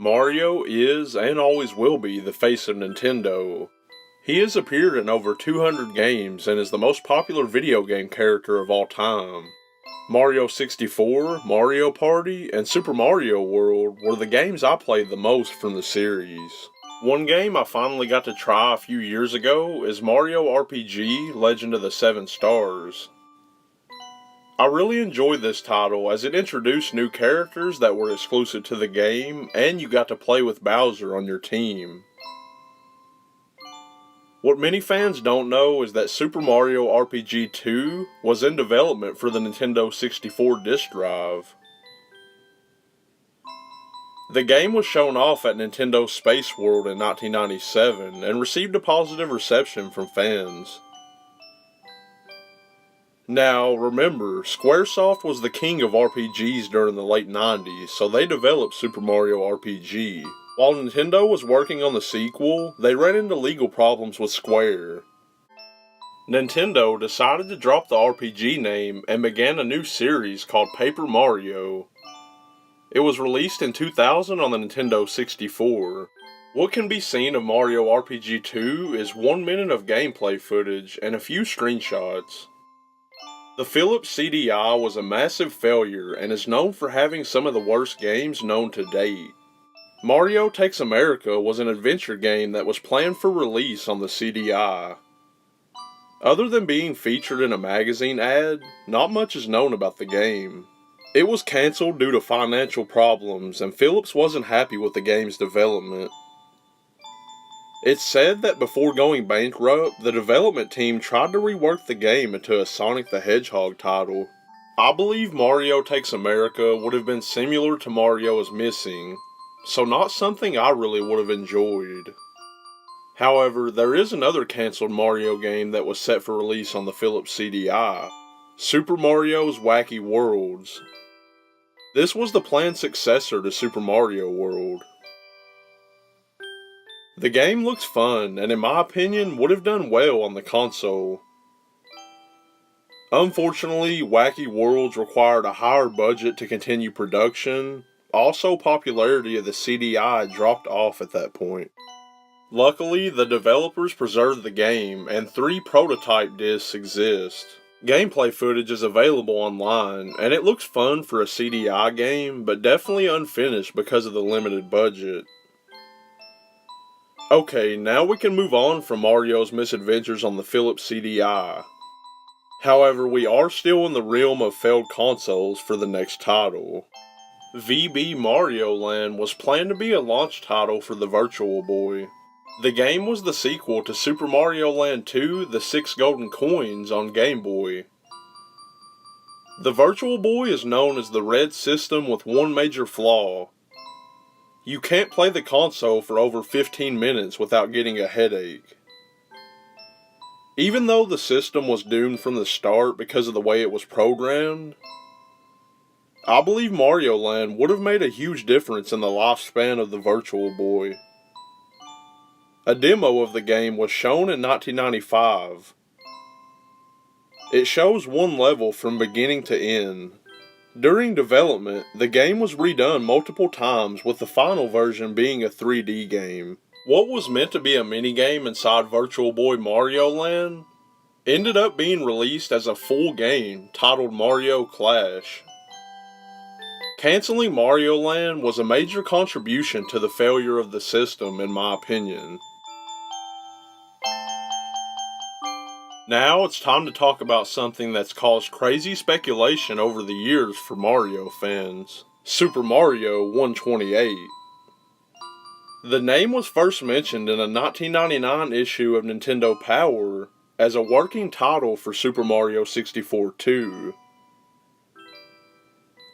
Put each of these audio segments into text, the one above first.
Mario is and always will be the face of Nintendo. He has appeared in over 200 games and is the most popular video game character of all time. Mario 64, Mario Party, and Super Mario World were the games I played the most from the series. One game I finally got to try a few years ago is Mario RPG Legend of the Seven Stars. I really enjoyed this title as it introduced new characters that were exclusive to the game, and you got to play with Bowser on your team. What many fans don't know is that Super Mario RPG 2 was in development for the Nintendo 64 disk drive. The game was shown off at Nintendo Space World in 1997 and received a positive reception from fans. Now, remember, Squaresoft was the king of RPGs during the late 90s, so they developed Super Mario RPG. While Nintendo was working on the sequel, they ran into legal problems with Square. Nintendo decided to drop the RPG name and began a new series called Paper Mario. It was released in 2000 on the Nintendo 64. What can be seen of Mario RPG 2 is 1 minute of gameplay footage and a few screenshots. The Philips CDI was a massive failure and is known for having some of the worst games known to date. Mario Takes America was an adventure game that was planned for release on the CDI. Other than being featured in a magazine ad, not much is known about the game. It was cancelled due to financial problems, and Philips wasn't happy with the game's development. It's said that before going bankrupt, the development team tried to rework the game into a Sonic the Hedgehog title. I believe Mario Takes America would have been similar to Mario is Missing, so not something I really would have enjoyed. However, there is another cancelled Mario game that was set for release on the Philips CDI, Super Mario's Wacky Worlds. This was the planned successor to Super Mario World. The game looks fun, and in my opinion, would have done well on the console. Unfortunately, Wacky Worlds required a higher budget to continue production. Also, popularity of the CDI dropped off at that point. Luckily, the developers preserved the game, and 3 prototype discs exist. Gameplay footage is available online, and it looks fun for a CDI game, but definitely unfinished because of the limited budget. Okay, now we can move on from Mario's misadventures on the Philips CDI. However, we are still in the realm of failed consoles for the next title. VB Mario Land was planned to be a launch title for the Virtual Boy. The game was the sequel to Super Mario Land 2: The 6 Golden Coins on Game Boy. The Virtual Boy is known as the red system with one major flaw. You can't play the console for over 15 minutes without getting a headache. Even though the system was doomed from the start because of the way it was programmed, I believe Mario Land would have made a huge difference in the lifespan of the Virtual Boy. A demo of the game was shown in 1995. It shows one level from beginning to end. During development, the game was redone multiple times, with the final version being a 3D game. What was meant to be a minigame inside Virtual Boy Mario Land ended up being released as a full game titled Mario Clash. Canceling Mario Land was a major contribution to the failure of the system, in my opinion. Now it's time to talk about something that's caused crazy speculation over the years for Mario fans. Super Mario 128. The name was first mentioned in a 1999 issue of Nintendo Power as a working title for Super Mario 64 2.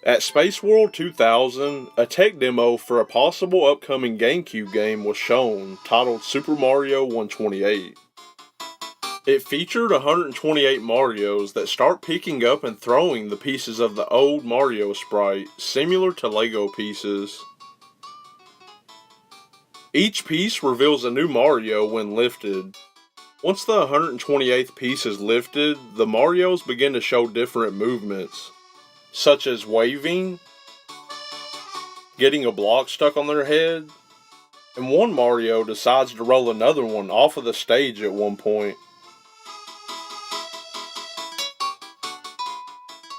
At Space World 2000, a tech demo for a possible upcoming GameCube game was shown, titled Super Mario 128. It featured 128 Marios that start picking up and throwing the pieces of the old Mario sprite, similar to Lego pieces. Each piece reveals a new Mario when lifted. Once the 128th piece is lifted, the Marios begin to show different movements, such as waving, getting a block stuck on their head, and one Mario decides to roll another one off of the stage at one point.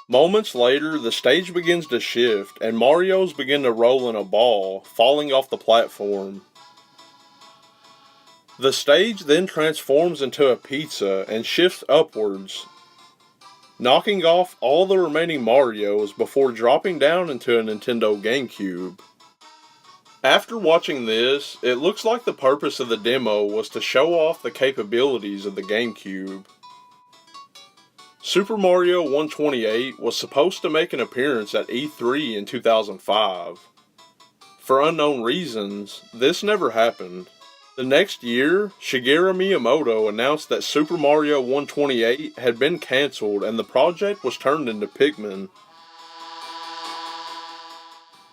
Moments later, the stage begins to shift, and Marios begin to roll in a ball, falling off the platform. The stage then transforms into a pizza and shifts upwards, knocking off all the remaining Marios before dropping down into a Nintendo GameCube. After watching this, it looks like the purpose of the demo was to show off the capabilities of the GameCube. Super Mario 128 was supposed to make an appearance at E3 in 2005. For unknown reasons, this never happened. The next year, Shigeru Miyamoto announced that Super Mario 128 had been cancelled and the project was turned into Pikmin.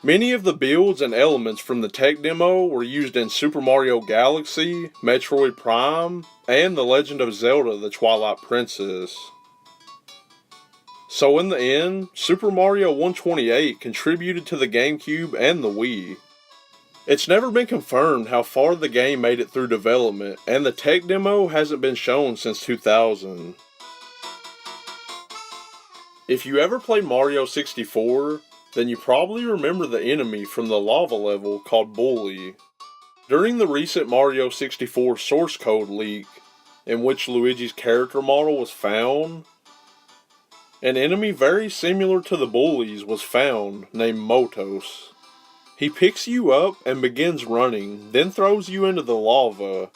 Many of the builds and elements from the tech demo were used in Super Mario Galaxy, Metroid Prime, and The Legend of Zelda: The Twilight Princess. So in the end, Super Mario 128 contributed to the GameCube and the Wii. It's never been confirmed how far the game made it through development, and the tech demo hasn't been shown since 2000. If you ever played Mario 64, then you probably remember the enemy from the lava level called Bully. During the recent Mario 64 source code leak, in which Luigi's character model was found, an enemy very similar to the Bullies was found, named Motos. He picks you up and begins running, then throws you into the lava.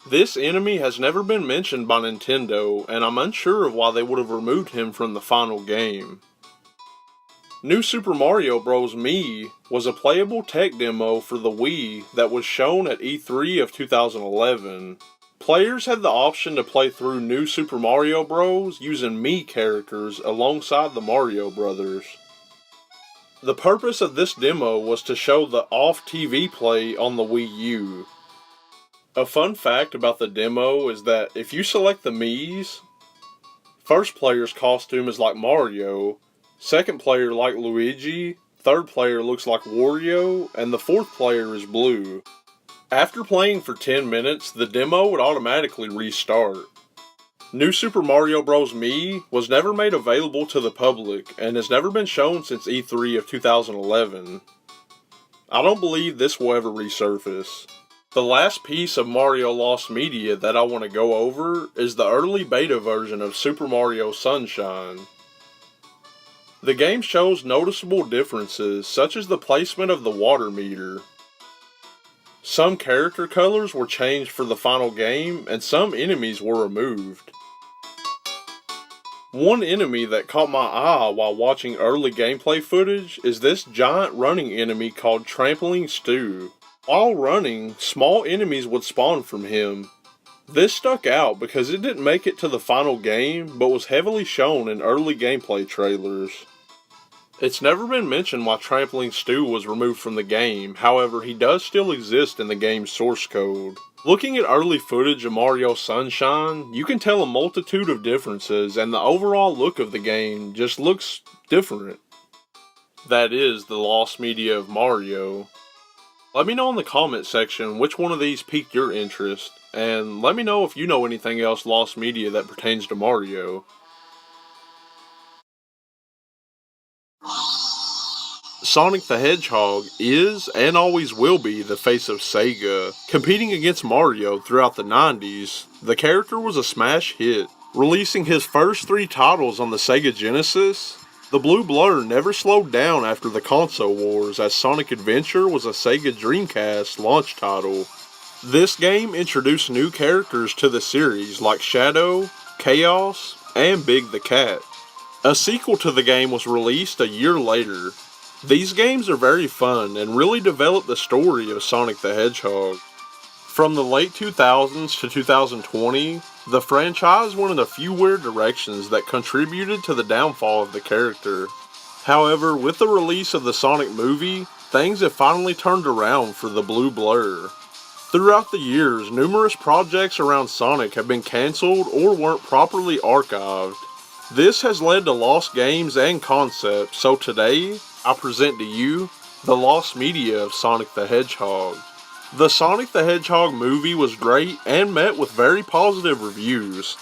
This enemy has never been mentioned by Nintendo, and I'm unsure of why they would have removed him from the final game. New Super Mario Bros. Mii was a playable tech demo for the Wii that was shown at E3 of 2011. Players had the option to play through New Super Mario Bros. Using Mii characters alongside the Mario Brothers. The purpose of this demo was to show the off-TV play on the Wii U. A fun fact about the demo is that if you select the Miis, first player's costume is like Mario, second player like Luigi, third player looks like Wario, and the fourth player is blue. After playing for 10 minutes, the demo would automatically restart. New Super Mario Bros. Mii was never made available to the public and has never been shown since E3 of 2011. I don't believe this will ever resurface. The last piece of Mario Lost Media that I want to go over is the early beta version of Super Mario Sunshine. The game shows noticeable differences such as the placement of the water meter. Some character colors were changed for the final game and some enemies were removed. One enemy that caught my eye while watching early gameplay footage is this giant running enemy called Trampling Stu. While running, small enemies would spawn from him. This stuck out because it didn't make it to the final game, but was heavily shown in early gameplay trailers. It's never been mentioned why Trampling Stu was removed from the game, however he does still exist in the game's source code. Looking at early footage of Mario Sunshine, you can tell a multitude of differences and the overall look of the game just looks different. That is the lost media of Mario. Let me know in the comment section which one of these piqued your interest, and let me know if you know anything else lost media that pertains to Mario. Sonic the Hedgehog is, and always will be, the face of Sega. Competing against Mario throughout the 90s, the character was a smash hit. Releasing his first 3 titles on the Sega Genesis, the Blue Blur never slowed down after the console wars, as Sonic Adventure was a Sega Dreamcast launch title. This game introduced new characters to the series like Shadow, Chaos, and Big the Cat. A sequel to the game was released a year later. These games are very fun and really develop the story of Sonic the Hedgehog. From the late 2000s to 2020, the franchise went in a few weird directions that contributed to the downfall of the character. However, with the release of the Sonic movie, things have finally turned around for the Blue Blur. Throughout the years, numerous projects around Sonic have been cancelled or weren't properly archived. This has led to lost games and concepts, so today, I present to you the lost media of Sonic the Hedgehog. The Sonic the Hedgehog movie was great and met with very positive reviews.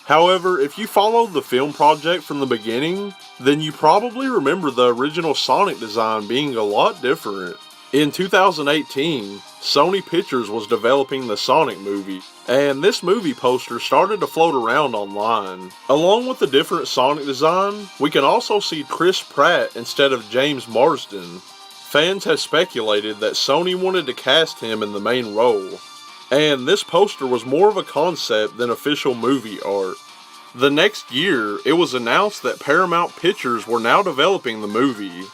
However, if you followed the film project from the beginning, then you probably remember the original Sonic design being a lot different. In 2018, Sony Pictures was developing the Sonic movie, and this movie poster started to float around online. Along with the different Sonic design, we can also see Chris Pratt instead of James Marsden. Fans have speculated that Sony wanted to cast him in the main role, and this poster was more of a concept than official movie art. The next year, it was announced that Paramount Pictures were now developing the movie.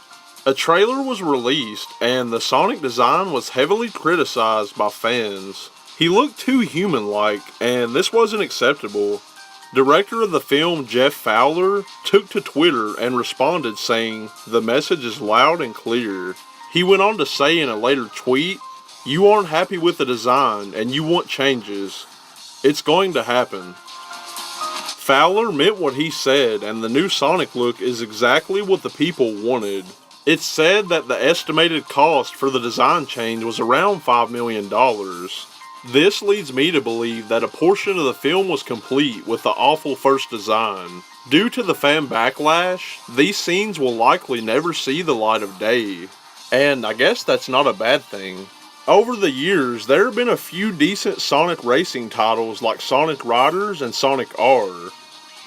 A trailer was released, and the Sonic design was heavily criticized by fans. He looked too human-like, and this wasn't acceptable. Director of the film Jeff Fowler took to Twitter and responded saying, "The message is loud and clear." He went on to say in a later tweet, "You aren't happy with the design and you want changes. It's going to happen." Fowler meant what he said, and the new Sonic look is exactly what the people wanted. It's said that the estimated cost for the design change was around $5 million. This leads me to believe that a portion of the film was complete with the awful first design. Due to the fan backlash, these scenes will likely never see the light of day. And I guess that's not a bad thing. Over the years, there have been a few decent Sonic racing titles like Sonic Riders and Sonic R.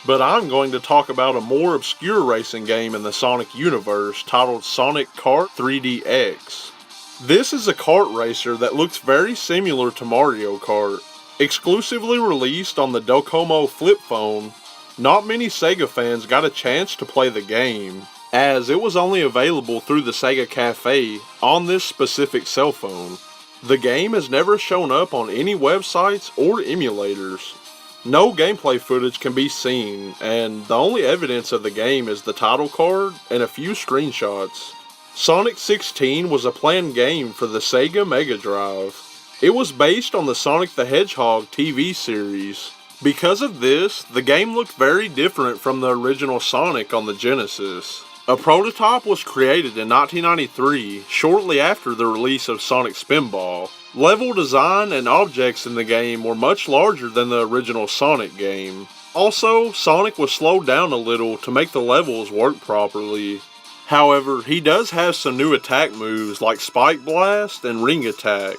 But I'm going to talk about a more obscure racing game in the Sonic universe titled Sonic Kart 3DX. This is a kart racer that looks very similar to Mario Kart. Exclusively released on the Docomo flip phone, not many Sega fans got a chance to play the game, as it was only available through the Sega Cafe on this specific cell phone. The game has never shown up on any websites or emulators. No gameplay footage can be seen, and the only evidence of the game is the title card and a few screenshots. Sonic 16 was a planned game for the Sega Mega Drive. It was based on the Sonic the Hedgehog TV series. Because of this, the game looked very different from the original Sonic on the Genesis. A prototype was created in 1993, shortly after the release of Sonic Spinball. Level design and objects in the game were much larger than the original Sonic game. Also, Sonic was slowed down a little to make the levels work properly. However, he does have some new attack moves like Spike Blast and Ring Attack.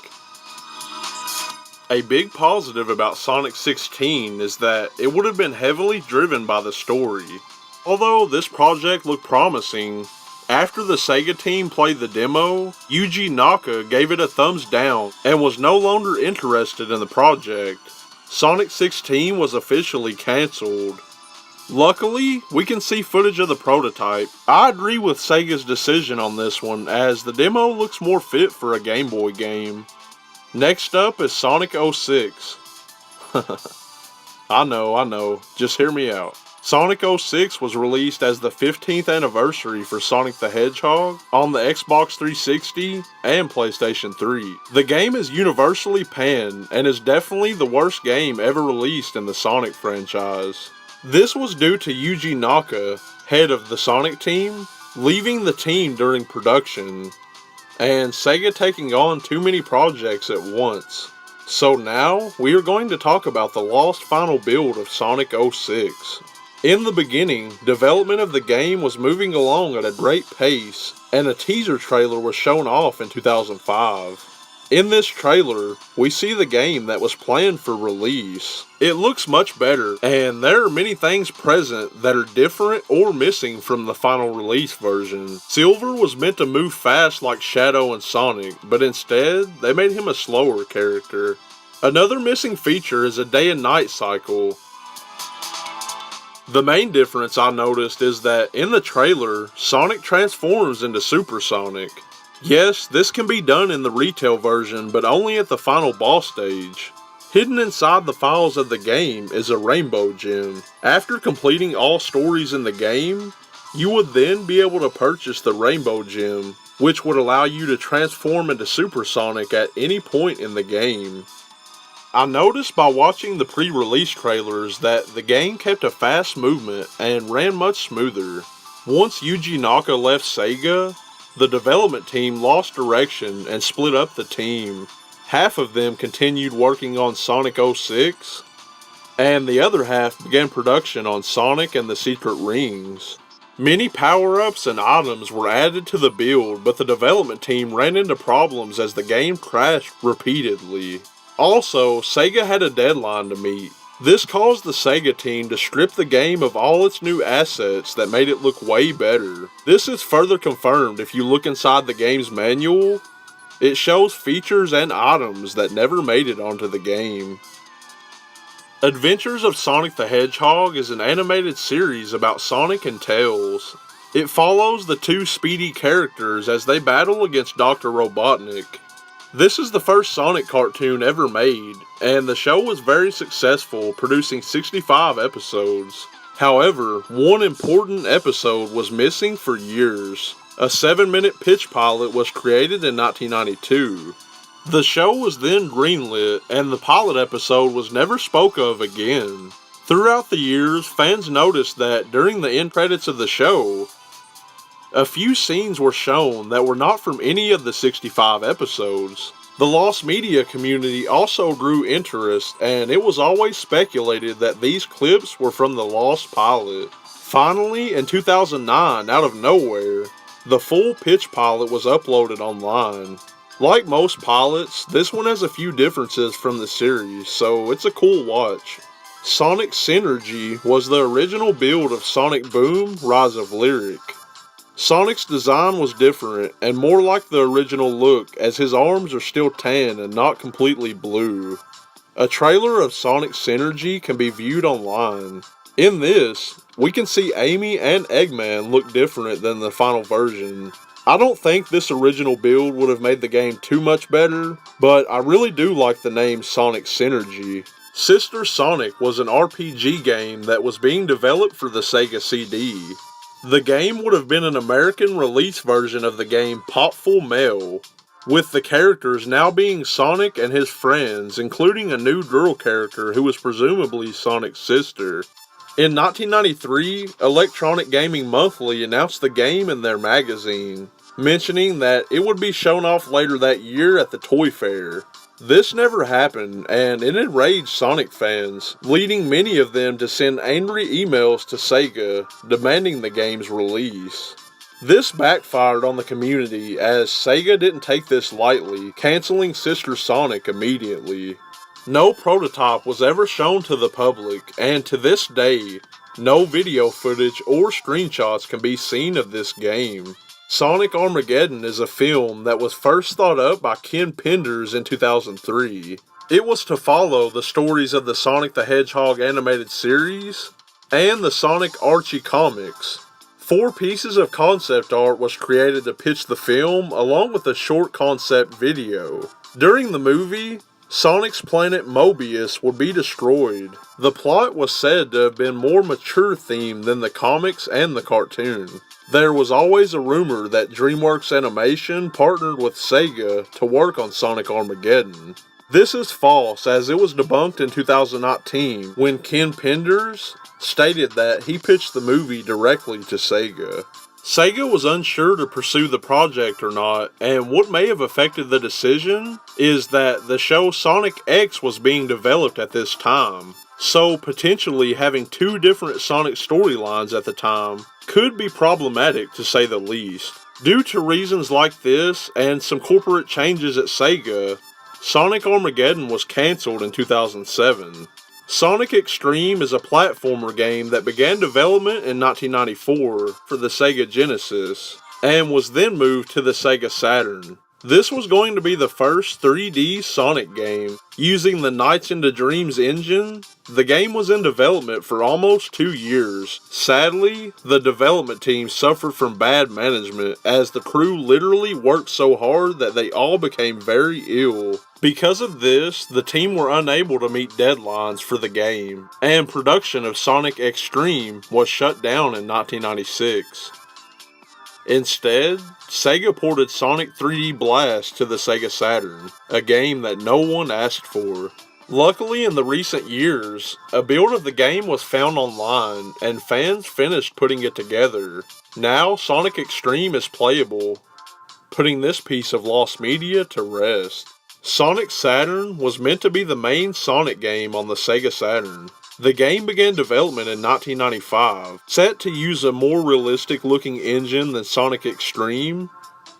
A big positive about Sonic 16 is that it would have been heavily driven by the story. Although this project looked promising, after the Sega team played the demo, Yuji Naka gave it a thumbs down and was no longer interested in the project. Sonic 16 was officially cancelled. Luckily, we can see footage of the prototype. I agree with Sega's decision on this one, as the demo looks more fit for a Game Boy game. Next up is Sonic 06. I know, just hear me out. Sonic 06 was released as the 15th anniversary for Sonic the Hedgehog on the Xbox 360 and PlayStation 3. The game is universally panned and is definitely the worst game ever released in the Sonic franchise. This was due to Yuji Naka, head of the Sonic team, leaving the team during production, and Sega taking on too many projects at once. So now, we are going to talk about the lost final build of Sonic 06. In the beginning, development of the game was moving along at a great pace, and a teaser trailer was shown off in 2005. In this trailer, we see the game that was planned for release. It looks much better, and there are many things present that are different or missing from the final release version. Silver was meant to move fast like Shadow and Sonic, but instead, they made him a slower character. Another missing feature is a day and night cycle. The main difference I noticed is that in the trailer, Sonic transforms into Super Sonic. Yes, this can be done in the retail version, but only at the final boss stage. Hidden inside the files of the game is a Rainbow Gem. After completing all stories in the game, you would then be able to purchase the Rainbow Gem, which would allow you to transform into Super Sonic at any point in the game. I noticed by watching the pre-release trailers that the game kept a fast movement and ran much smoother. Once Yuji Naka left Sega, the development team lost direction and split up the team. Half of them continued working on Sonic 06, and the other half began production on Sonic and the Secret Rings. Many power-ups and items were added to the build, but the development team ran into problems as the game crashed repeatedly. Also, Sega had a deadline to meet. This caused the Sega team to strip the game of all its new assets that made it look way better. This is further confirmed if you look inside the game's manual. It shows features and items that never made it onto the game. Adventures of Sonic the Hedgehog is an animated series about Sonic and Tails. It follows the two speedy characters as they battle against Dr. Robotnik. This is the first Sonic cartoon ever made, and the show was very successful, producing 65 episodes. However, one important episode was missing for years. A 7-minute pitch pilot was created in 1992. The show was then greenlit, and the pilot episode was never spoke of again. Throughout the years, fans noticed that during the end credits of the show, a few scenes were shown that were not from any of the 65 episodes. The lost media community also grew interest, and it was always speculated that these clips were from the lost pilot. Finally, in 2009, out of nowhere, the full pitch pilot was uploaded online. Like most pilots, this one has a few differences from the series, so it's a cool watch. Sonic Synergy was the original build of Sonic Boom: Rise of Lyric. Sonic's design was different and more like the original look, as his arms are still tan and not completely blue. A trailer of Sonic Synergy can be viewed online. In this, we can see Amy and Eggman look different than the final version. I don't think this original build would have made the game too much better, but I really do like the name Sonic Synergy. Sister Sonic was an RPG game that was being developed for the Sega CD. The game would have been an American release version of the game Popful Mail, with the characters now being Sonic and his friends, including a new girl character who was presumably Sonic's sister. In 1993, Electronic Gaming Monthly announced the game in their magazine, mentioning that it would be shown off later that year at the Toy Fair. This never happened, and it enraged Sonic fans, leading many of them to send angry emails to Sega, demanding the game's release. This backfired on the community, as Sega didn't take this lightly, canceling Sister Sonic immediately. No prototype was ever shown to the public, and to this day, no video footage or screenshots can be seen of this game. Sonic Armageddon is a film that was first thought up by Ken Penders in 2003. It was to follow the stories of the Sonic the Hedgehog animated series and the Sonic Archie comics. 4 pieces of concept art was created to pitch the film, along with a short concept video. During the movie, Sonic's planet Mobius would be destroyed. The plot was said to have been more mature themed than the comics and the cartoon. There was always a rumor that DreamWorks Animation partnered with Sega to work on Sonic Armageddon. This is false, as it was debunked in 2019 when Ken Penders stated that he pitched the movie directly to Sega. Sega was unsure to pursue the project or not, and what may have affected the decision is that the show Sonic X was being developed at this time. So potentially having 2 different Sonic storylines at the time could be problematic, to say the least. Due to reasons like this and some corporate changes at Sega, Sonic Armageddon was cancelled in 2007. Sonic Extreme is a platformer game that began development in 1994 for the Sega Genesis, and was then moved to the Sega Saturn. This was going to be the first 3D Sonic game. Using the Nights into Dreams engine, the game was in development for almost 2 years. Sadly, the development team suffered from bad management, as the crew literally worked so hard that they all became very ill. Because of this, the team were unable to meet deadlines for the game, and production of Sonic Extreme was shut down in 1996. Instead, Sega ported Sonic 3D Blast to the Sega Saturn, a game that no one asked for. Luckily, in the recent years, a build of the game was found online, and fans finished putting it together. Now, Sonic Extreme is playable, putting this piece of lost media to rest. Sonic Saturn was meant to be the main Sonic game on the Sega Saturn. The game began development in 1995, set to use a more realistic looking engine than Sonic Extreme.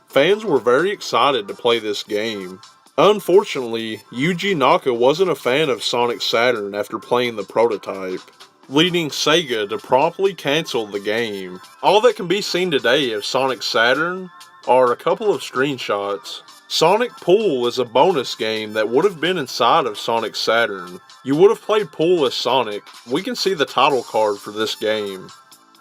Fans were very excited to play this game. Unfortunately, Yuji Naka wasn't a fan of Sonic Saturn after playing the prototype, leading Sega to promptly cancel the game. All that can be seen today of Sonic Saturn are a couple of screenshots. Sonic Pool is a bonus game that would have been inside of Sonic Saturn. You would have played Pool as Sonic. We can see the title card for this game.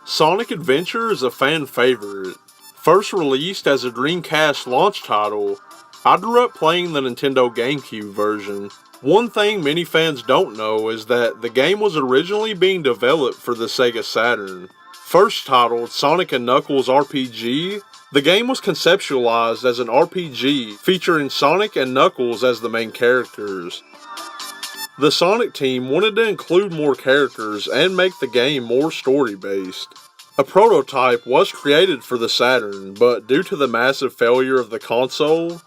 Sonic Adventure is a fan favorite. First released as a Dreamcast launch title, I grew up playing the Nintendo GameCube version. One thing many fans don't know is that the game was originally being developed for the Sega Saturn. First titled Sonic & Knuckles RPG, the game was conceptualized as an RPG featuring Sonic and Knuckles as the main characters. The Sonic team wanted to include more characters and make the game more story-based. A prototype was created for the Saturn, but due to the massive failure of the console,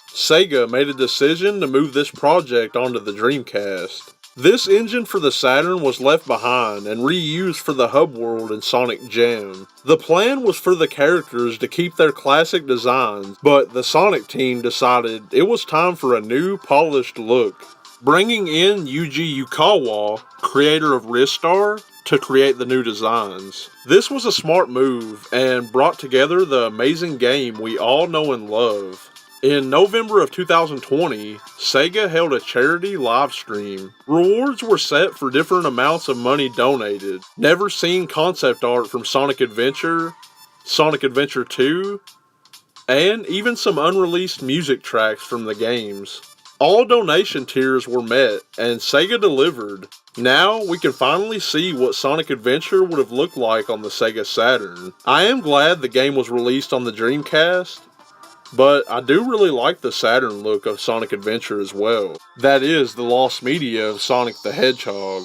Sega made a decision to move this project onto the Dreamcast. This engine for the Saturn was left behind and reused for the hub world in Sonic Jam. The plan was for the characters to keep their classic designs, but the Sonic team decided it was time for a new, polished look, bringing in Yuji Yukawa, creator of Ristar, to create the new designs. This was a smart move and brought together the amazing game we all know and love. In November of 2020, Sega held a charity live stream. Rewards were set for different amounts of money donated. Never seen concept art from Sonic Adventure, Sonic Adventure 2, and even some unreleased music tracks from the games. All donation tiers were met, and Sega delivered. Now we can finally see what Sonic Adventure would have looked like on the Sega Saturn. I am glad the game was released on the Dreamcast, but I do really like the Saturn look of Sonic Adventure as well. That is the lost media of Sonic the Hedgehog.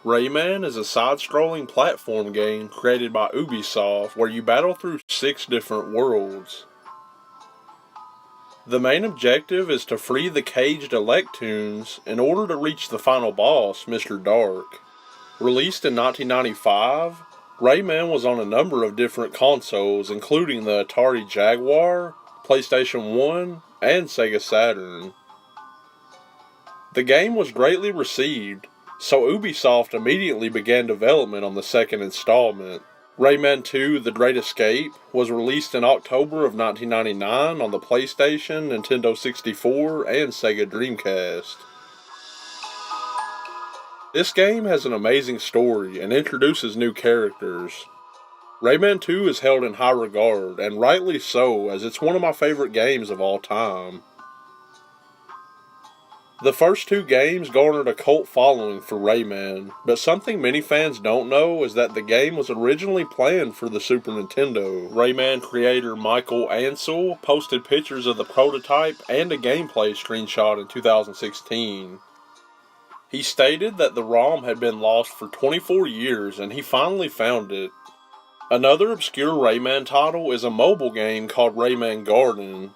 Rayman is a side-scrolling platform game created by Ubisoft where you battle through 6 different worlds. The main objective is to free the caged Electoons in order to reach the final boss, Mr. Dark. Released in 1995, Rayman was on a number of different consoles including the Atari Jaguar, PlayStation 1, and Sega Saturn. The game was greatly received, so Ubisoft immediately began development on the second installment. Rayman 2: The Great Escape was released in October of 1999 on the PlayStation, Nintendo 64, and Sega Dreamcast. This game has an amazing story and introduces new characters. Rayman 2 is held in high regard, and rightly so, as it's one of my favorite games of all time. The first 2 games garnered a cult following for Rayman, but something many fans don't know is that the game was originally planned for the Super Nintendo. Rayman creator Michael Ansel posted pictures of the prototype and a gameplay screenshot in 2016. He stated that the ROM had been lost for 24 years and he finally found it. Another obscure Rayman title is a mobile game called Rayman Garden.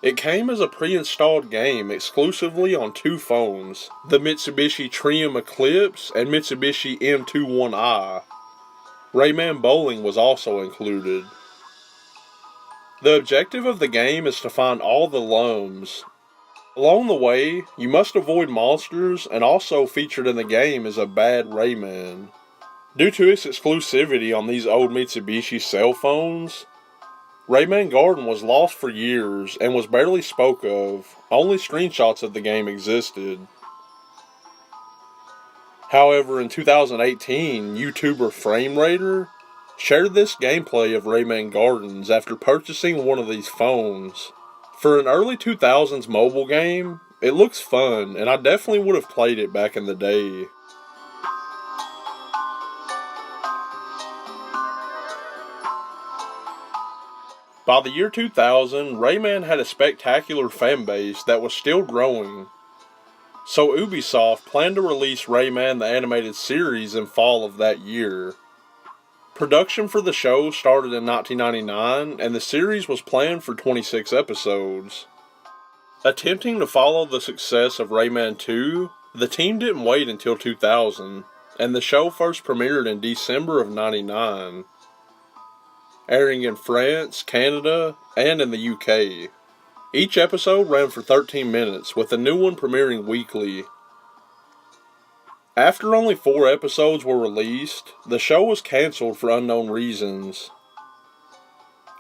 It came as a pre-installed game exclusively on 2 phones, the Mitsubishi Triumph Eclipse and Mitsubishi M21i. Rayman Bowling was also included. The objective of the game is to find all the Lums. Along the way, you must avoid monsters, and also featured in the game is a bad Rayman. Due to its exclusivity on these old Mitsubishi cell phones, Rayman Garden was lost for years and was barely spoke of. Only screenshots of the game existed. However, in 2018, YouTuber FrameRaider shared this gameplay of Rayman Gardens after purchasing one of these phones. For an early 2000s mobile game, it looks fun, and I definitely would have played it back in the day. By the year 2000, Rayman had a spectacular fanbase that was still growing. So Ubisoft planned to release Rayman the Animated Series in fall of that year. Production for the show started in 1999, and the series was planned for 26 episodes. Attempting to follow the success of Rayman 2, the team didn't wait until 2000, and the show first premiered in December of '99, airing in France, Canada, and in the UK. Each episode ran for 13 minutes, with a new one premiering weekly. After only 4 episodes were released, the show was cancelled for unknown reasons.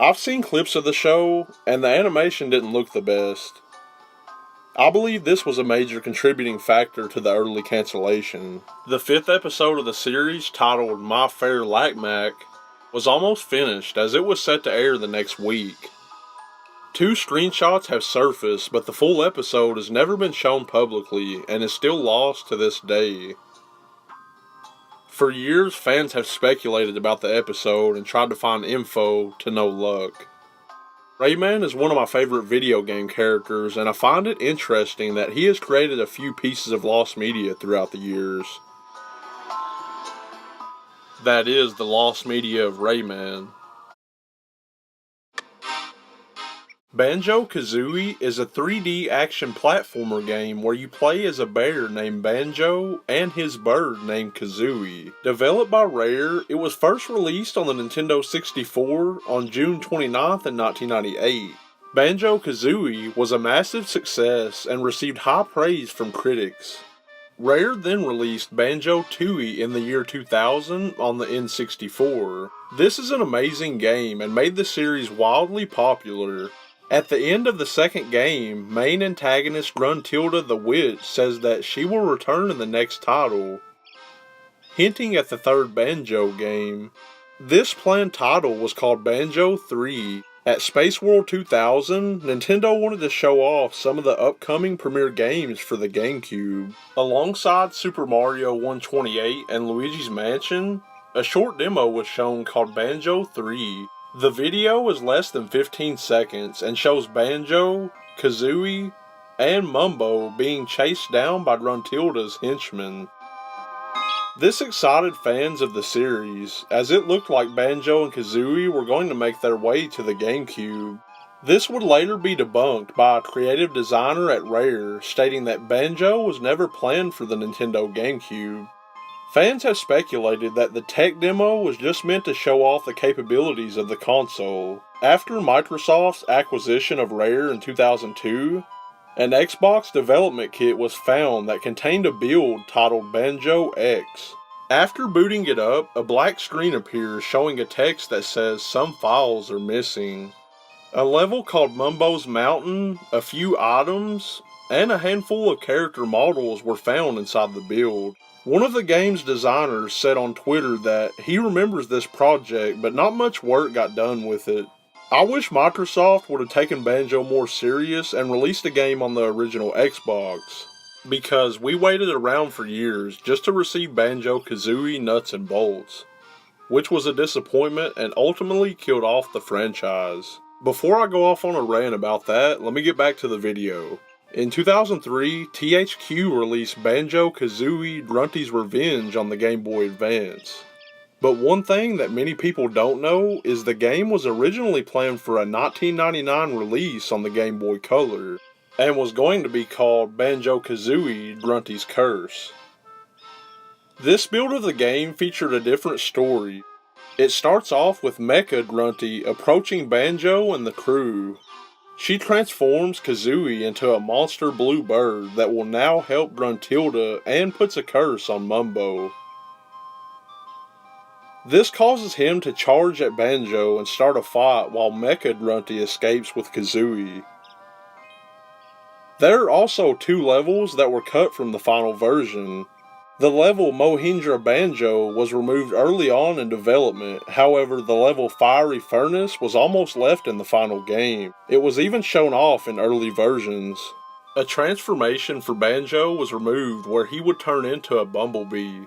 I've seen clips of the show, and the animation didn't look the best. I believe this was a major contributing factor to the early cancellation. The 5th episode of the series, titled My Fair Lacmac, was almost finished as it was set to air the next week. 2 screenshots have surfaced, but the full episode has never been shown publicly and is still lost to this day. For years, fans have speculated about the episode and tried to find info to no luck. Rayman is one of my favorite video game characters, and I find it interesting that he has created a few pieces of lost media throughout the years. That is the lost media of Rayman. Banjo Kazooie is a 3D action platformer game where you play as a bear named Banjo and his bird named Kazooie. Developed by Rare, it was first released on the Nintendo 64 on June 29th in 1998. Banjo Kazooie was a massive success and received high praise from critics. Rare then released Banjo Tooie in the year 2000 on the N64. This is an amazing game and made the series wildly popular. At the end of the second game, main antagonist Gruntilda the Witch says that she will return in the next title, hinting at the third Banjo game. This planned title was called Banjo 3. At Space World 2000, Nintendo wanted to show off some of the upcoming premiere games for the GameCube. Alongside Super Mario 128 and Luigi's Mansion, a short demo was shown called Banjo 3. The video is less than 15 seconds and shows Banjo, Kazooie, and Mumbo being chased down by Gruntilda's henchmen. This excited fans of the series, as it looked like Banjo and Kazooie were going to make their way to the GameCube. This would later be debunked by a creative designer at Rare, stating that Banjo was never planned for the Nintendo GameCube. Fans have speculated that the tech demo was just meant to show off the capabilities of the console. After Microsoft's acquisition of Rare in 2002, an Xbox development kit was found that contained a build titled Banjo X. After booting it up, a black screen appears showing a text that says some files are missing. A level called Mumbo's Mountain, a few items, and a handful of character models were found inside the build. One of the game's designers said on Twitter that he remembers this project, but not much work got done with it. I wish Microsoft would have taken Banjo more serious and released a game on the original Xbox, because we waited around for years just to receive Banjo Kazooie nuts and bolts, which was a disappointment and ultimately killed off the franchise. Before I go off on a rant about that, let me get back to the video. In 2003, THQ released Banjo Kazooie Grunty's Revenge on the Game Boy Advance. But one thing that many people don't know is the game was originally planned for a 1999 release on the Game Boy Color, and was going to be called Banjo Kazooie Grunty's Curse. This build of the game featured a different story. It starts off with Mecha Grunty approaching Banjo and the crew. She transforms Kazooie into a monster blue bird that will now help Gruntilda and puts a curse on Mumbo. This causes him to charge at Banjo and start a fight while Mecha Grunty escapes with Kazooie. There are also 2 levels that were cut from the final version. The level Mohindra Banjo was removed early on in development, however the level Fiery Furnace was almost left in the final game. It was even shown off in early versions. A transformation for Banjo was removed where he would turn into a bumblebee.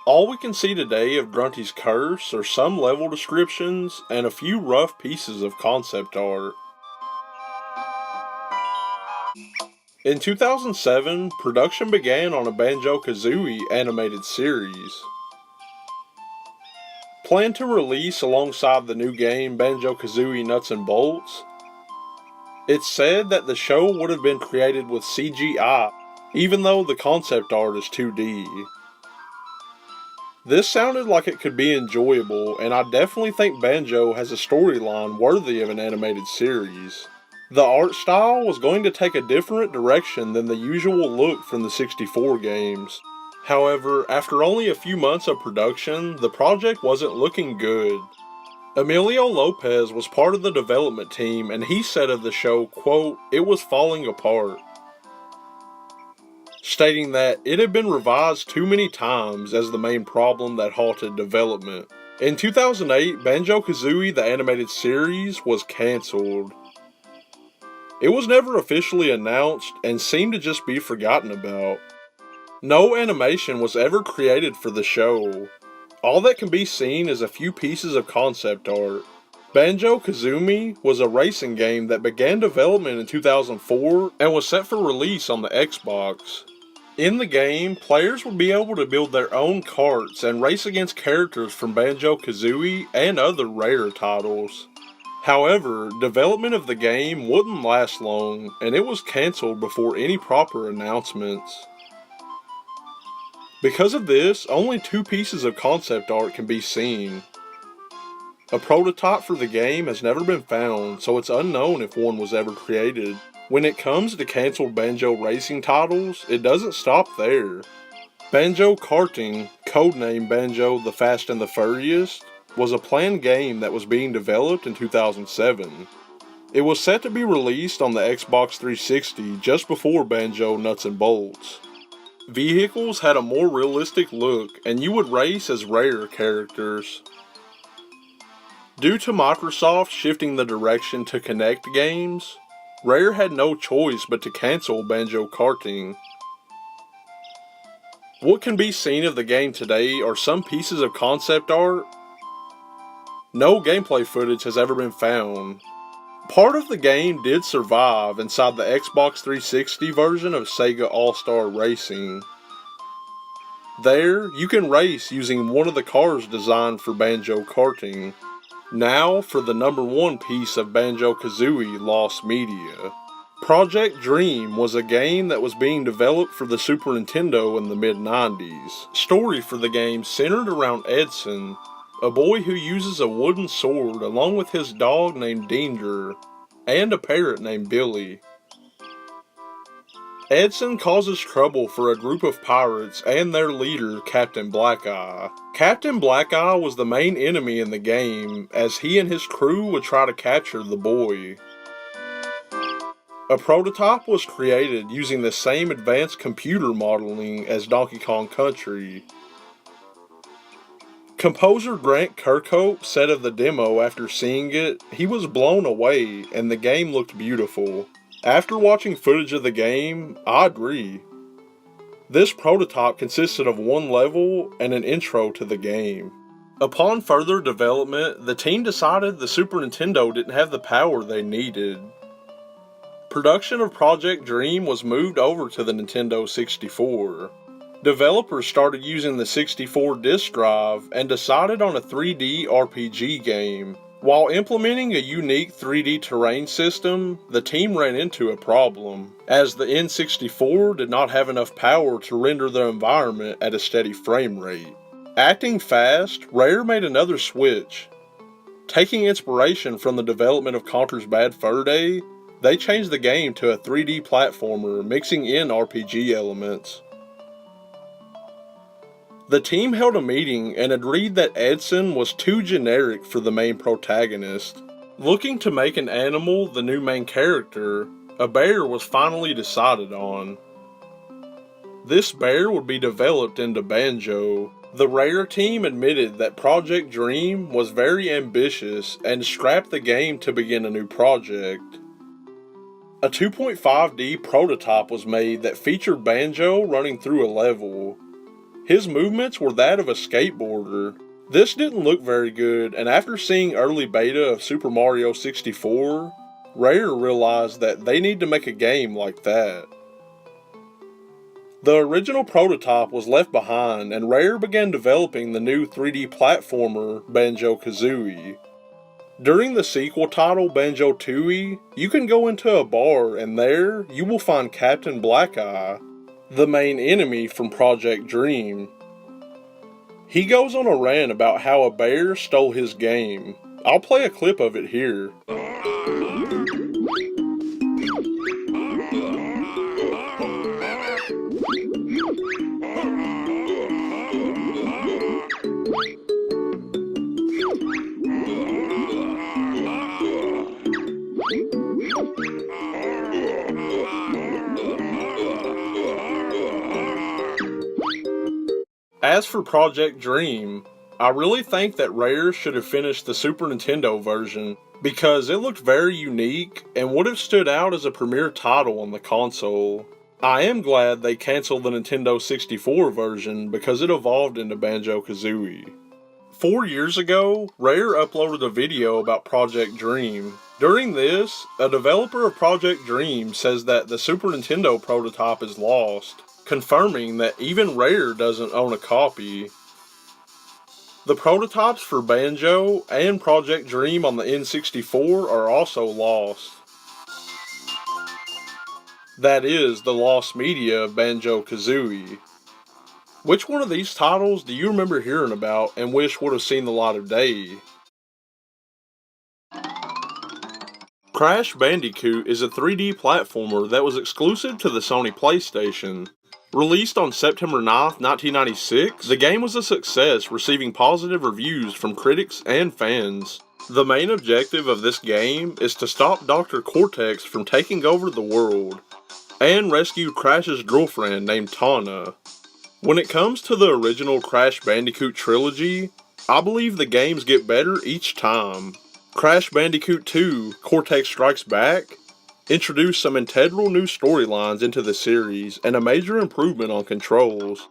All we can see today of Grunty's curse are some level descriptions and a few rough pieces of concept art. In 2007, production began on a Banjo Kazooie animated series. planned to release alongside the new game Banjo Kazooie Nuts and Bolts. It's said that the show would have been created with CGI, even though the concept art is 2D. This sounded like it could be enjoyable, and I definitely think Banjo has a storyline worthy of an animated series. The art style was going to take a different direction than the usual look from the 64 games. However, after only a few months of production, the project wasn't looking good. Emilio Lopez was part of the development team, and he said of the show, quote, "It was falling apart," stating that it had been revised too many times as the main problem that halted development. In 2008, Banjo Kazooie the animated series was cancelled. It was never officially announced and seemed to just be forgotten about. No animation was ever created for the show. All that can be seen is a few pieces of concept art. Banjo Kazooie was a racing game that began development in 2004 and was set for release on the Xbox. In the game, players would be able to build their own karts and race against characters from Banjo Kazooie and other Rare titles. However, development of the game wouldn't last long, and it was cancelled before any proper announcements. Because of this, only 2 pieces of concept art can be seen. A prototype for the game has never been found, so it's unknown if one was ever created. When it comes to cancelled Banjo racing titles, it doesn't stop there. Banjo Karting, codenamed Banjo the Fast and the Furious, was a planned game that was being developed in 2007. It was set to be released on the Xbox 360 just before Banjo Nuts and Bolts. Vehicles had a more realistic look, and you would race as Rare characters. Due to Microsoft shifting the direction to Kinect games, Rare had no choice but to cancel Banjo Karting. What can be seen of the game today are some pieces of concept art. No gameplay footage has ever been found. Part of the game did survive inside the Xbox 360 version of Sega All-Star Racing. There, you can race using one of the cars designed for Banjo Karting. Now for the #1 piece of Banjo Kazooie lost media. Project Dream was a game that was being developed for the Super Nintendo in the mid-90s. Story for the game centered around Edson, a boy who uses a wooden sword along with his dog named Danger, and a parrot named Billy. Edson causes trouble for a group of pirates and their leader, Captain Blackeye. Captain Blackeye was the main enemy in the game, as he and his crew would try to capture the boy. A prototype was created using the same advanced computer modeling as Donkey Kong Country. Composer Grant Kirkhope said of the demo after seeing it, he was blown away and the game looked beautiful. After watching footage of the game, I agree. This prototype consisted of 1 level and an intro to the game. Upon further development, the team decided the Super Nintendo didn't have the power they needed. Production of Project Dream was moved over to the Nintendo 64. Developers started using the 64 disk drive and decided on a 3D RPG game. While implementing a unique 3D terrain system, the team ran into a problem, as the N64 did not have enough power to render the environment at a steady frame rate. Acting fast, Rare made another switch. Taking inspiration from the development of Conker's Bad Fur Day, they changed the game to a 3D platformer mixing in RPG elements. The team held a meeting and agreed that Edson was too generic for the main protagonist. Looking to make an animal the new main character, a bear was finally decided on. This bear would be developed into Banjo. The Rare team admitted that Project Dream was very ambitious and scrapped the game to begin a new project. A 2.5D prototype was made that featured Banjo running through a level. His movements were that of a skateboarder. This didn't look very good, and after seeing early beta of Super Mario 64, Rare realized that they need to make a game like that. The original prototype was left behind, and Rare began developing the new 3D platformer Banjo Kazooie. During the sequel title Banjo Tooie, you can go into a bar and there you will find Captain Black-Eye, the main enemy from Project Dream. He goes on a rant about how a bear stole his game. I'll play a clip of it here. As for Project Dream, I really think that Rare should have finished the Super Nintendo version because it looked very unique and would have stood out as a premier title on the console. I am glad they canceled the Nintendo 64 version because it evolved into Banjo Kazooie. 4 years ago, Rare uploaded a video about Project Dream. During this, a developer of Project Dream says that the Super Nintendo prototype is lost, confirming that even Rare doesn't own a copy. The prototypes for Banjo and Project Dream on the N64 are also lost. That is, the lost media of Banjo Kazooie. Which one of these titles do you remember hearing about and wish would have seen the light of day? Crash Bandicoot is a 3D platformer that was exclusive to the Sony PlayStation. Released on September 9, 1996, the game was a success, receiving positive reviews from critics and fans. The main objective of this game is to stop Dr. Cortex from taking over the world, and rescue Crash's girlfriend named Tawna. When it comes to the original Crash Bandicoot trilogy, I believe the games get better each time. Crash Bandicoot 2, Cortex Strikes Back, introduced some integral new storylines into the series and a major improvement on controls.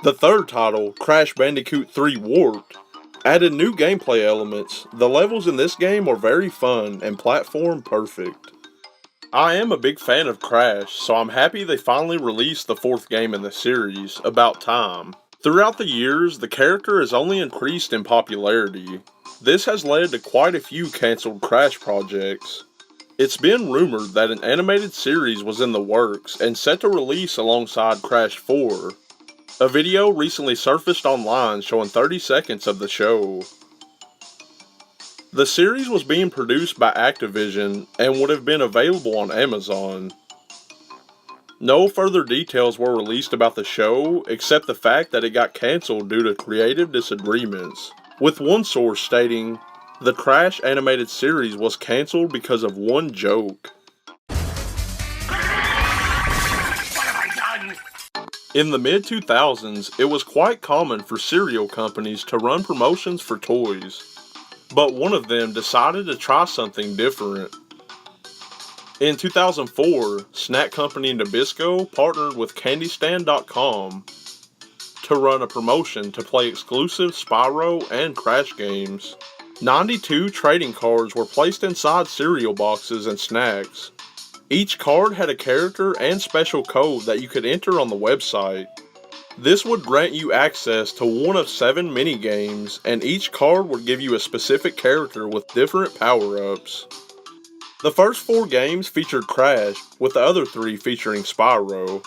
The third title, Crash Bandicoot 3 Warped, added new gameplay elements. The levels in this game are very fun and platform perfect. I am a big fan of Crash, so I'm happy they finally released the fourth game in the series, about time. Throughout the years, the character has only increased in popularity. This has led to quite a few cancelled Crash projects. It's been rumored that an animated series was in the works and set to release alongside Crash 4. A video recently surfaced online showing 30 seconds of the show. The series was being produced by Activision and would have been available on Amazon. No further details were released about the show except the fact that it got cancelled due to creative disagreements, with one source stating, "The Crash animated series was cancelled because of one joke." In the mid-2000s, it was quite common for cereal companies to run promotions for toys, but one of them decided to try something different. In 2004, snack company Nabisco partnered with CandyStand.com to run a promotion to play exclusive Spyro and Crash games. 92 trading cards were placed inside cereal boxes and snacks. Each card had a character and special code that you could enter on the website. This would grant you access to one of 7 minigames, and each card would give you a specific character with different power-ups. The first 4 games featured Crash, with the other 3 featuring Spyro.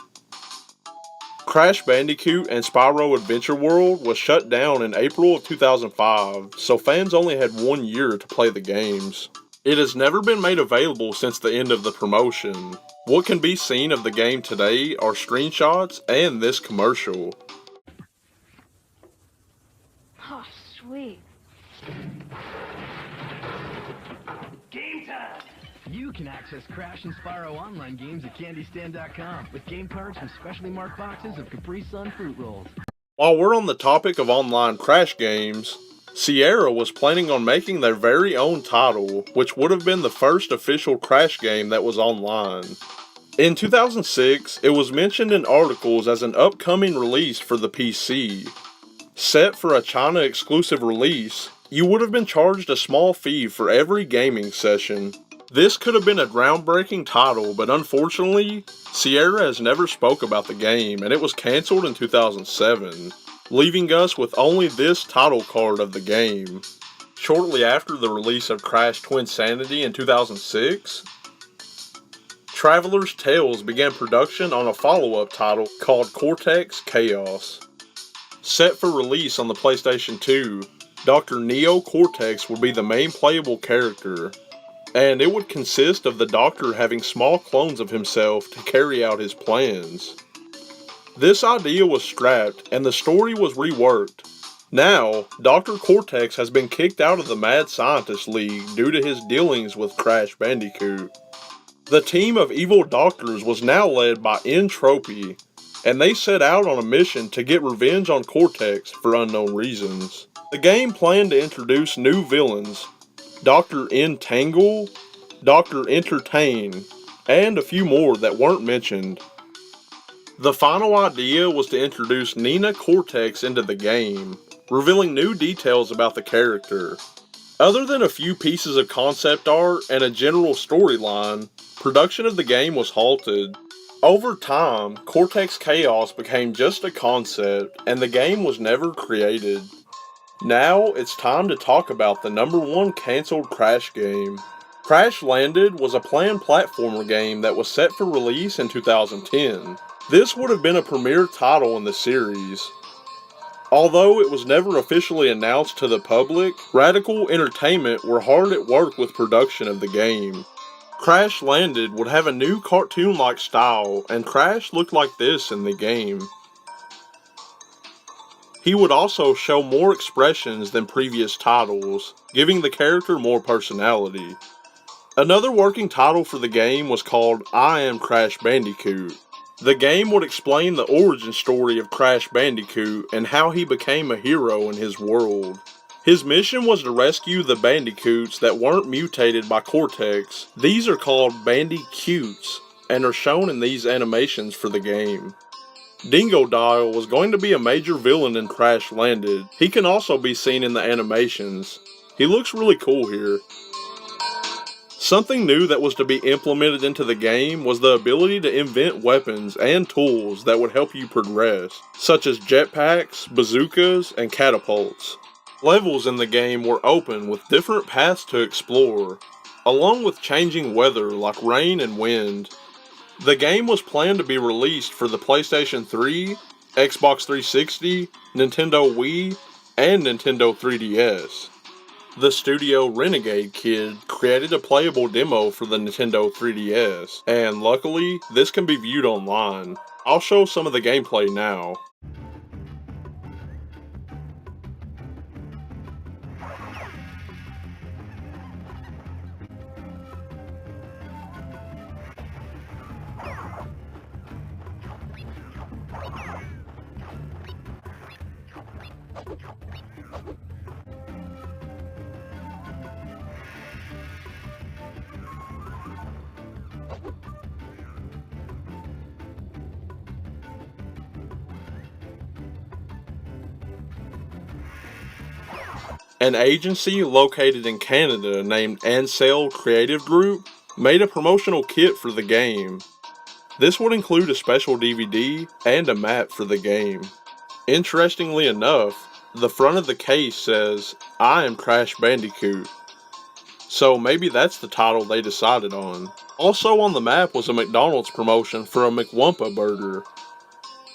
Crash Bandicoot and Spyro Adventure World was shut down in April of 2005, so fans only had 1 year to play the games. It has never been made available since the end of the promotion. What can be seen of the game today are screenshots and this commercial. Oh, sweet. Game time! You can access Crash and Spyro online games at candystand.com with game cards from specially marked boxes of Capri Sun fruit rolls. While we're on the topic of online Crash games, Sierra was planning on making their very own title, which would have been the first official Crash game that was online. In 2006, it was mentioned in articles as an upcoming release for the PC. Set for a China exclusive release, you would have been charged a small fee for every gaming session. This could have been a groundbreaking title, but unfortunately, Sierra has never spoke about the game and it was cancelled in 2007, leaving us with only this title card of the game. Shortly after the release of Crash Twinsanity in 2006, Traveler's Tales began production on a follow-up title called Cortex Chaos. Set for release on the PlayStation 2, Dr. Neo Cortex would be the main playable character, and it would consist of the Doctor having small clones of himself to carry out his plans. This idea was scrapped and the story was reworked. Now, Dr. Cortex has been kicked out of the Mad Scientist League due to his dealings with Crash Bandicoot. The team of evil doctors was now led by Entropy, and they set out on a mission to get revenge on Cortex for unknown reasons. The game planned to introduce new villains, Dr. Entangle, Dr. Entertain, and a few more that weren't mentioned. The final idea was to introduce Nina Cortex into the game, revealing new details about the character. Other than a few pieces of concept art and a general storyline, production of the game was halted. Over time, Cortex Chaos became just a concept and the game was never created. Now, it's time to talk about the #1 cancelled Crash game. Crash Landed was a planned platformer game that was set for release in 2010. This would have been a premier title in the series. Although it was never officially announced to the public, Radical Entertainment were hard at work with production of the game. Crash Landed would have a new cartoon-like style, and Crash looked like this in the game. He would also show more expressions than previous titles, giving the character more personality. Another working title for the game was called I Am Crash Bandicoot. The game would explain the origin story of Crash Bandicoot and how he became a hero in his world. His mission was to rescue the Bandicoots that weren't mutated by Cortex. These are called Bandicoots and are shown in these animations for the game. Dingodile was going to be a major villain in Crash Landed. He can also be seen in the animations. He looks really cool here. Something new that was to be implemented into the game was the ability to invent weapons and tools that would help you progress, such as jetpacks, bazookas, and catapults. Levels in the game were open with different paths to explore, along with changing weather like rain and wind. The game was planned to be released for the PlayStation 3, Xbox 360, Nintendo Wii, and Nintendo 3DS. The studio Renegade Kid created a playable demo for the Nintendo 3DS, and luckily, this can be viewed online. I'll show some of the gameplay now. An agency located in Canada named Ansel Creative Group made a promotional kit for the game. This would include a special DVD and a map for the game. Interestingly enough, the front of the case says, I am Crash Bandicoot. So maybe that's the title they decided on. Also on the map was a McDonald's promotion for a McWumpa burger,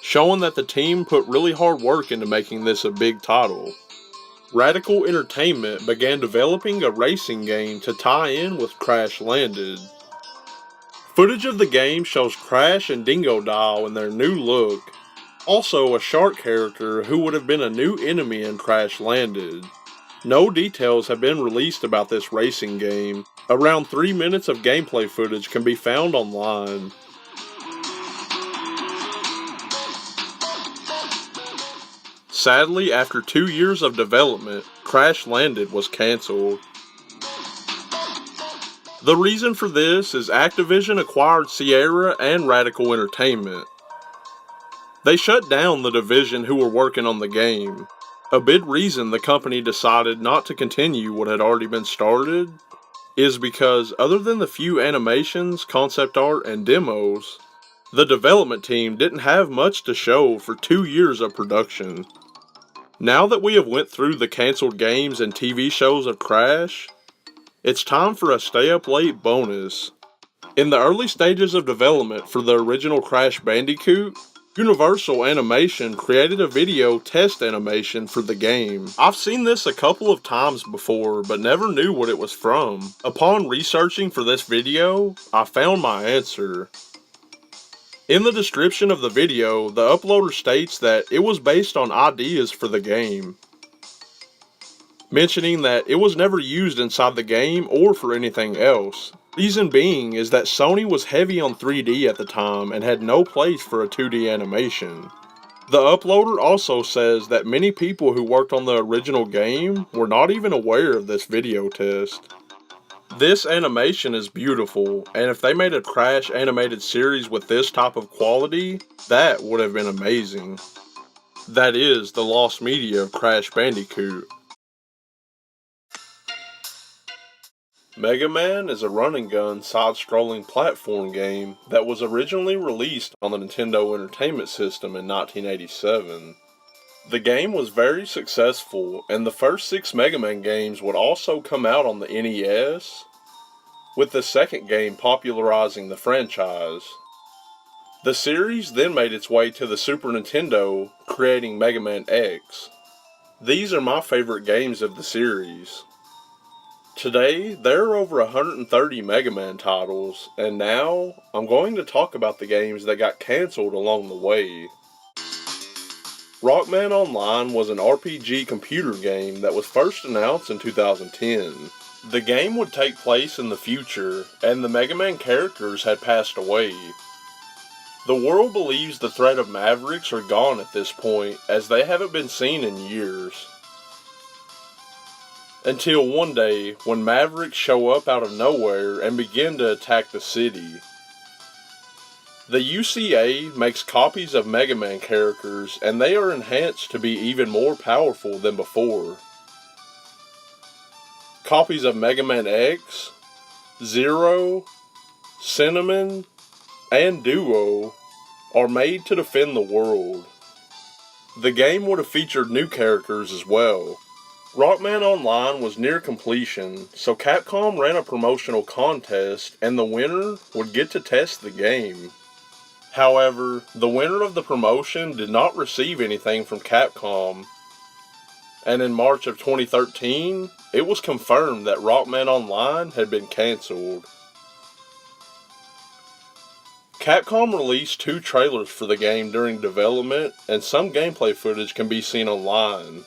showing that the team put really hard work into making this a big title. Radical Entertainment began developing a racing game to tie in with Crash Landed. Footage of the game shows Crash and Dingodile in their new look. Also a shark character who would have been a new enemy in Crash Landed. No details have been released about this racing game. Around 3 minutes of gameplay footage can be found online. Sadly, after 2 years of development, Crash Landed was cancelled. The reason for this is Activision acquired Sierra and Radical Entertainment. They shut down the division who were working on the game. A big reason the company decided not to continue what had already been started. is because other than the few animations, concept art, and demos, the development team didn't have much to show for 2 years of production. Now that we have went through the cancelled games and TV shows of Crash, it's time for a stay up late bonus. In the early stages of development for the original Crash Bandicoot, Universal Animation created a video test animation for the game. I've seen this a couple of times before, but never knew what it was from. Upon researching for this video, I found my answer. In the description of the video, the uploader states that it was based on ideas for the game, mentioning that it was never used inside the game or for anything else. Reason being is that Sony was heavy on 3D at the time and had no place for a 2D animation. The uploader also says that many people who worked on the original game were not even aware of this video test. This animation is beautiful, and if they made a Crash animated series with this type of quality, that would have been amazing. That is the lost media of Crash Bandicoot. Megaman is a run-and-gun side-scrolling platform game that was originally released on the Nintendo Entertainment System in 1987. The game was very successful, and the first 6 Megaman games would also come out on the NES, with the second game popularizing the franchise. The series then made its way to the Super Nintendo, creating Mega Man X. These are my favorite games of the series. Today, there are over 130 Mega Man titles, and now, I'm going to talk about the games that got cancelled along the way. Rockman Online was an RPG computer game that was first announced in 2010. The game would take place in the future, and the Mega Man characters had passed away. The world believes the threat of Mavericks are gone at this point, as they haven't been seen in years. Until one day, when Mavericks show up out of nowhere and begin to attack the city. The UCA makes copies of Mega Man characters, and they are enhanced to be even more powerful than before. Copies of Mega Man X, Zero, Cinnamon, and Duo are made to defend the world. The game would have featured new characters as well. Rockman Online was near completion, so Capcom ran a promotional contest and the winner would get to test the game. However, the winner of the promotion did not receive anything from Capcom, and in March of 2013, it was confirmed that Rockman Online had been cancelled. Capcom released 2 trailers for the game during development, and some gameplay footage can be seen online.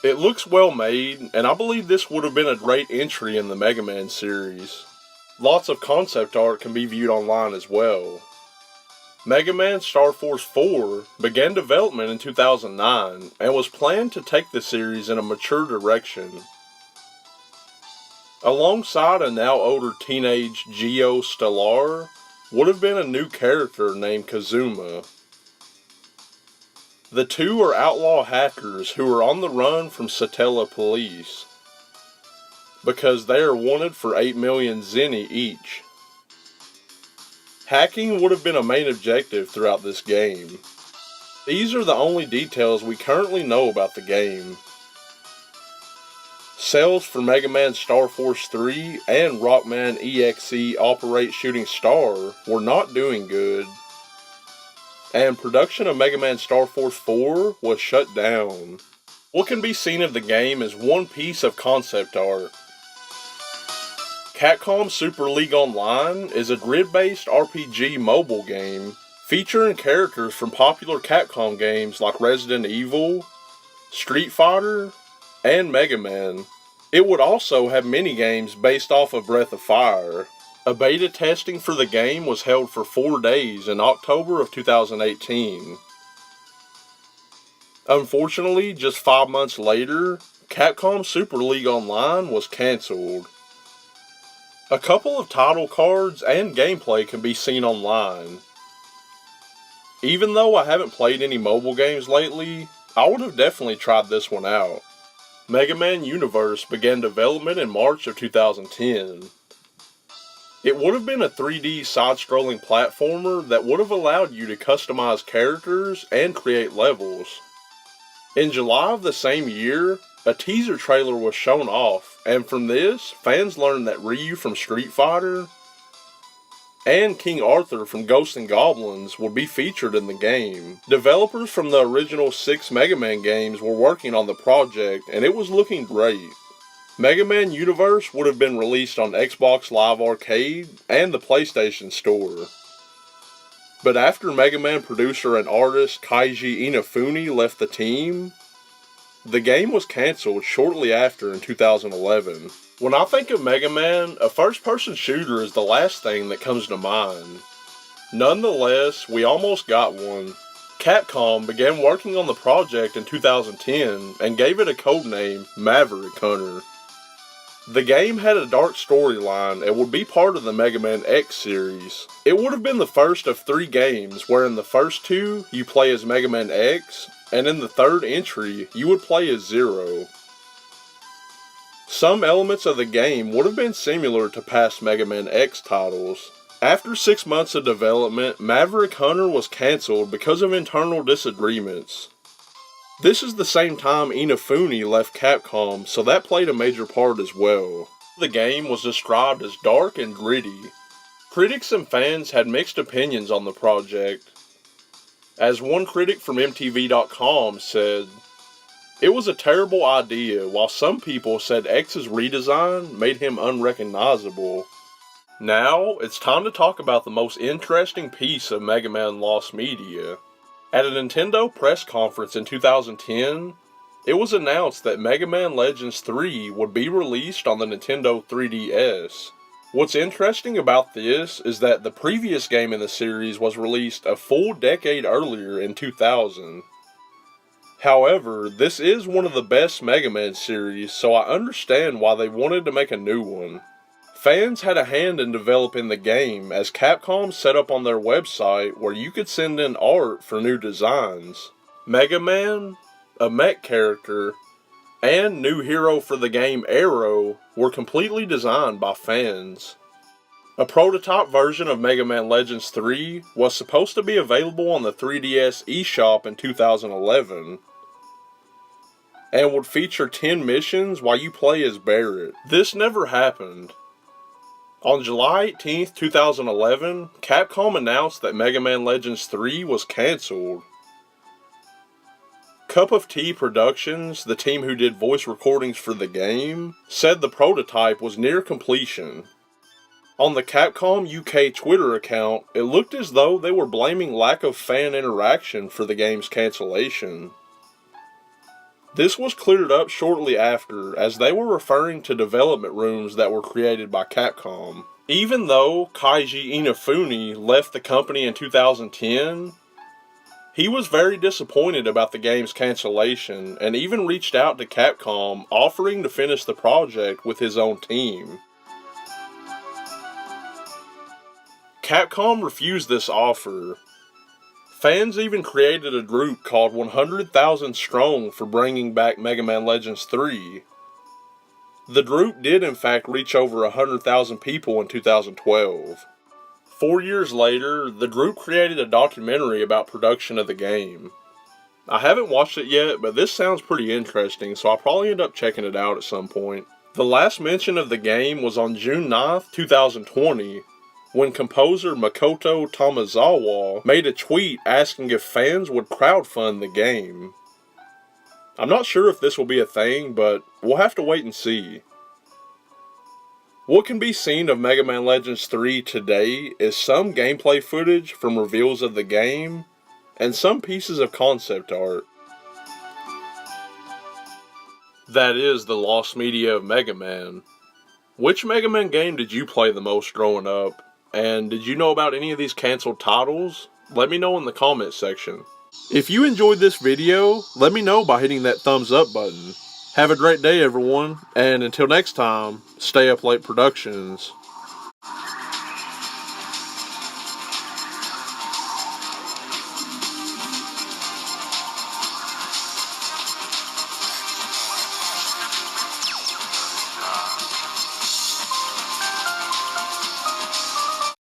It looks well made, and I believe this would have been a great entry in the Mega Man series. Lots of concept art can be viewed online as well. Mega Man Star Force 4 began development in 2009 and was planned to take the series in a mature direction. Alongside a now older teenage Geo Stellar would have been a new character named Kazuma. The two are outlaw hackers who are on the run from Satella police because they are wanted for 8 million zenny each. Hacking would have been a main objective throughout this game. These are the only details we currently know about the game. Sales for Mega Man Star Force 3 and Rockman EXE Operate Shooting Star were not doing good, and production of Mega Man Star Force 4 was shut down. What can be seen of the game is one piece of concept art. Capcom Super League Online is a grid-based RPG mobile game featuring characters from popular Capcom games like Resident Evil, Street Fighter, and Mega Man. It would also have minigames based off of Breath of Fire. A beta testing for the game was held for 4 days in October of 2018. Unfortunately, just 5 months later, Capcom Super League Online was cancelled. A couple of title cards and gameplay can be seen online. Even though I haven't played any mobile games lately, I would have definitely tried this one out. Mega Man Universe began development in March of 2010. It would have been a 3D side-scrolling platformer that would have allowed you to customize characters and create levels. In July of the same year, a teaser trailer was shown off, and from this, fans learned that Ryu from Street Fighter and King Arthur from Ghosts and Goblins would be featured in the game. Developers from the original 6 Mega Man games were working on the project, and it was looking great. Mega Man Universe would have been released on Xbox Live Arcade and the PlayStation Store. But after Mega Man producer and artist Keiji Inafune left the team, the game was cancelled shortly after in 2011. When I think of Mega Man, a first-person shooter is the last thing that comes to mind. Nonetheless, we almost got one. Capcom began working on the project in 2010 and gave it a codename, Maverick Hunter. The game had a dark storyline and would be part of the Mega Man X series. It would have been the first of 3 games where in the first 2 you play as Mega Man X, and in the third entry you would play as Zero. Some elements of the game would have been similar to past Mega Man X titles. After 6 months of development, Maverick Hunter was cancelled because of internal disagreements. This is the same time Inafune left Capcom, so that played a major part as well. The game was described as dark and gritty. Critics and fans had mixed opinions on the project. As one critic from MTV.com said, "It was a terrible idea, while some people said X's redesign made him unrecognizable." Now, it's time to talk about the most interesting piece of Mega Man lost media. At a Nintendo press conference in 2010, it was announced that Mega Man Legends 3 would be released on the Nintendo 3DS. What's interesting about this is that the previous game in the series was released a full decade earlier in 2000. However, this is one of the best Mega Man series, so I understand why they wanted to make a new one. Fans had a hand in developing the game, as Capcom set up on their website where you could send in art for new designs. Mega Man, a mech character, and new hero for the game Arrow were completely designed by fans. A prototype version of Mega Man Legends 3 was supposed to be available on the 3DS eShop in 2011, and would feature 10 missions while you play as Barrett. This never happened. On July 18, 2011, Capcom announced that Mega Man Legends 3 was cancelled. Cup of Tea Productions, the team who did voice recordings for the game, said the prototype was near completion. On the Capcom UK Twitter account, it looked as though they were blaming lack of fan interaction for the game's cancellation. This was cleared up shortly after, as they were referring to development rooms that were created by Capcom. Even though Keiji Inafune left the company in 2010, he was very disappointed about the game's cancellation and even reached out to Capcom offering to finish the project with his own team. Capcom refused this offer. Fans even created a group called 100,000 Strong for bringing back Mega Man Legends 3. The group did in fact reach over 100,000 people in 2012. 4 years later, the group created a documentary about production of the game. I haven't watched it yet, but this sounds pretty interesting, so I'll probably end up checking it out at some point. The last mention of the game was on June 9th, 2020, when composer Makoto Tomizawa made a tweet asking if fans would crowdfund the game. I'm not sure if this will be a thing, but we'll have to wait and see. What can be seen of Mega Man Legends 3 today is some gameplay footage from reveals of the game, and some pieces of concept art. That is the lost media of Mega Man. Which Mega Man game did you play the most growing up? And did you know about any of these cancelled titles? Let me know in the comments section. If you enjoyed this video, let me know by hitting that thumbs up button. Have a great day everyone, and until next time, stay up late productions.